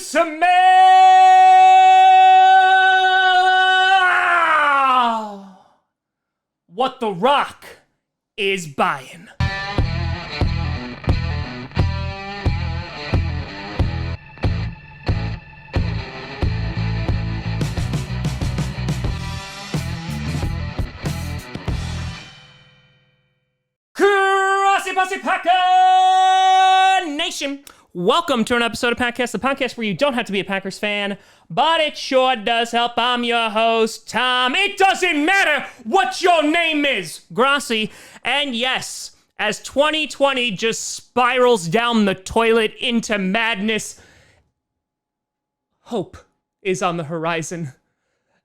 smell what The Rock is buying. Grossi Packer Nation. Welcome to an episode of Packcast, the podcast where you don't have to be a Packers fan, but it sure does help. I'm your host, Tom. It doesn't matter what your name is, Grossi. And yes, as 2020 just spirals down the toilet into madness, hope is on the horizon.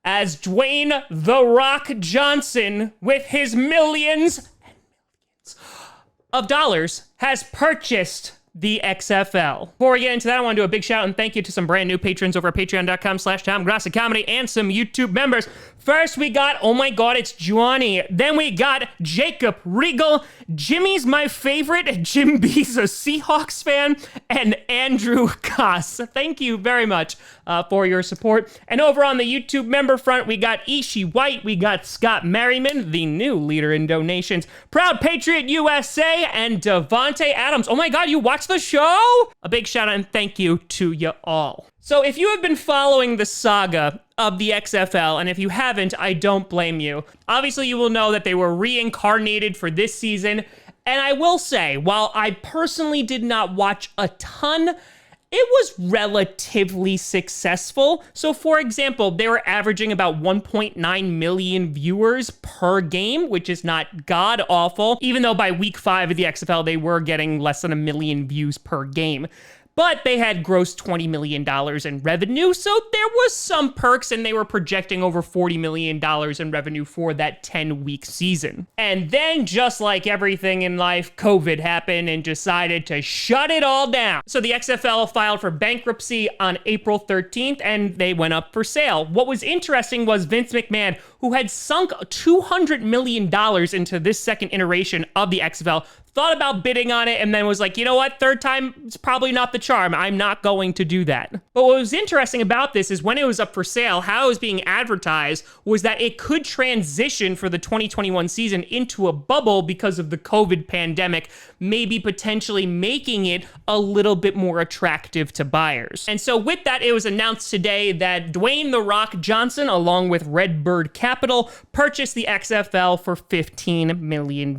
As Dwayne "The Rock" Johnson, with his millions and millions of dollars, has purchased the XFL. Before we get into that, I want to do a big shout out and thank you to some brand new patrons over at patreon.com/TomGrossiComedy and some YouTube members. First, we got, oh my God, it's Johnny. Then we got Jacob Regal. Jimmy's my favorite. Jim B's a Seahawks fan. And Andrew Koss. Thank you very much for your support. And over on the YouTube member front, we got Ishi White. We got Scott Merriman, the new leader in donations. Proud Patriot USA and Devontae Adams. Oh my God, you watched the show? A big shout out and thank you to you all. So if you have been following the saga of the XFL, and if you haven't, I don't blame you. Obviously, you will know that they were reincarnated for this season. And I will say, while I personally did not watch a ton, it was relatively successful. So for example, they were averaging about 1.9 million viewers per game, which is not god awful, even though by week 5 of the XFL, they were getting less than 1 million views per game. But they had grossed $20 million in revenue, so there was some perks, and they were projecting over $40 million in revenue for that 10-week season. And then, just like everything in life, COVID happened and decided to shut it all down. So the XFL filed for bankruptcy on April 13th, and they went up for sale. What was interesting was Vince McMahon, who had sunk $200 million into this second iteration of the XFL, thought about bidding on it and then was like, you know what, third time is probably not the charm. I'm not going to do that. But what was interesting about this is when it was up for sale, how it was being advertised was that it could transition for the 2021 season into a bubble because of the COVID pandemic, maybe potentially making it a little bit more attractive to buyers. And so with that, it was announced today that Dwayne "The Rock" Johnson, along with Redbird Capital, purchased the XFL for $15 million.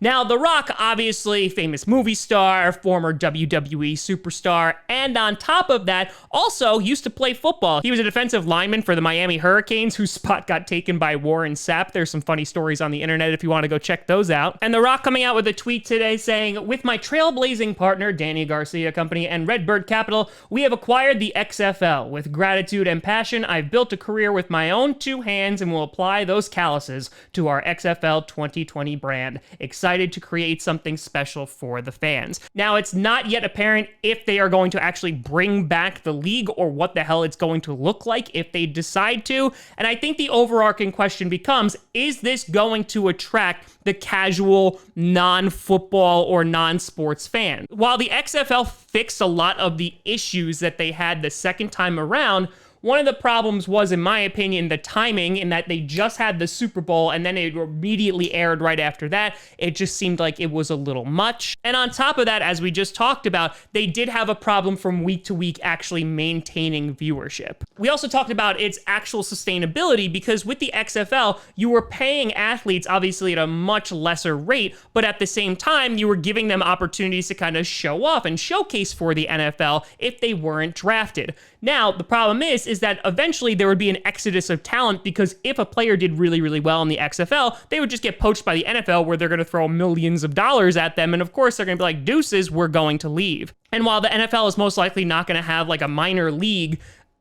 Now, The Rock, obviously famous movie star, former WWE superstar, and on top of that, also used to play football. He was a defensive lineman for the Miami Hurricanes, whose spot got taken by Warren Sapp. There's some funny stories on the internet if you want to go check those out. And The Rock coming out with a tweet today saying, "With my trailblazing partner, Danny Garcia Company, and Redbird Capital, we have acquired the XFL. With gratitude and passion, I've built a career with my own 2 hands and will apply those calluses to our XFL 2020 brand. Excited to create something special for the fans." Now, it's not yet apparent if they are going to actually bring back the league or what the hell it's going to look like if they decide to. And I think the overarching question becomes, is this going to attract the casual non-football or non-sports fan? While the XFL fixed a lot of the issues that they had the second time around, one of the problems was, in my opinion, the timing, in that they just had the Super Bowl and then it immediately aired right after that. It just seemed like it was a little much. And on top of that, as we just talked about, they did have a problem from week to week actually maintaining viewership. We also talked about its actual sustainability, because with the XFL, you were paying athletes obviously at a much lesser rate, but at the same time, you were giving them opportunities to kind of show off and showcase for the NFL if they weren't drafted. Now, the problem is that eventually there would be an exodus of talent, because if a player did really, really well in the XFL, they would just get poached by the NFL, where they're going to throw millions of dollars at them. And of course, they're going to be like, deuces, we're going to leave. And while the NFL is most likely not going to have like a minor league,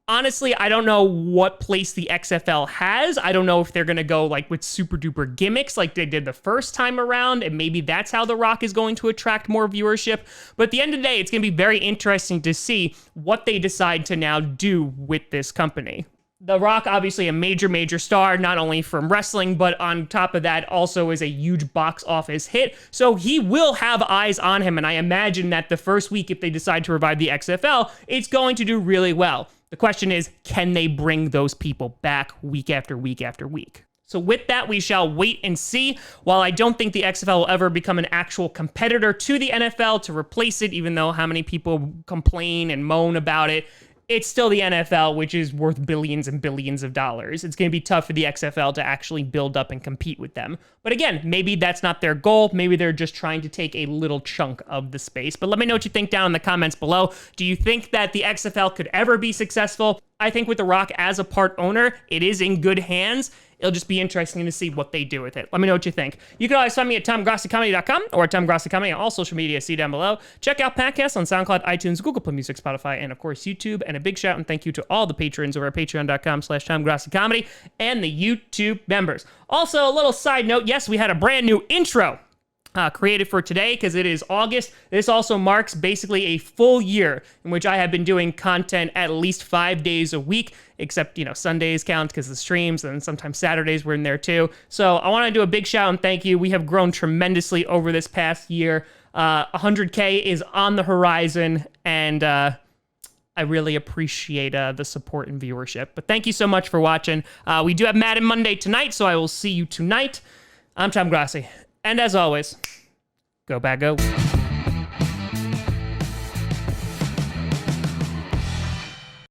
honestly, I don't know what place the XFL has. I don't know if they're going to go like with super duper gimmicks like they did the first time around, and maybe that's how The Rock is going to attract more viewership. But at the end of the day, it's going to be very interesting to see what they decide to now do with this company. The Rock, obviously a major star, not only from wrestling, but on top of that, also is a huge box office hit. So he will have eyes on him, and I imagine that the first week, if they decide to revive the XFL, it's going to do really well. The question is, can they bring those people back week after week after week? So with that, we shall wait and see. While I don't think the XFL will ever become an actual competitor to the NFL to replace it, even though how many people complain and moan about it, it's still the NFL, which is worth billions and billions of dollars. It's going to be tough for the XFL to actually build up and compete with them. But again, maybe that's not their goal. Maybe they're just trying to take a little chunk of the space. But let me know what you think down in the comments below. Do you think that the XFL could ever be successful? I think with The Rock as a part owner, it is in good hands. It'll just be interesting to see what they do with it. Let me know what you think. You can always find me at TomGrossiComedy.com or at TomGrossiComedy on all social media. See down below. Check out podcasts on SoundCloud, iTunes, Google Play Music, Spotify, and of course YouTube. And a big shout and thank you to all the patrons over at patreon.com/TomGrossiComedy and the YouTube members. Also, a little side note, yes, we had a brand new intro created for today because it is August. This also marks basically a full year in which I have been doing content at least 5 days a week, except, Sundays count because of the streams, and sometimes Saturdays we're in there too. So I want to do a big shout and thank you. We have grown tremendously over this past year. 100K is on the horizon, and I really appreciate the support and viewership. But thank you so much for watching. We do have Madden Monday tonight, so I will see you tonight. I'm Tom Grossi. And as always, go Bag Go.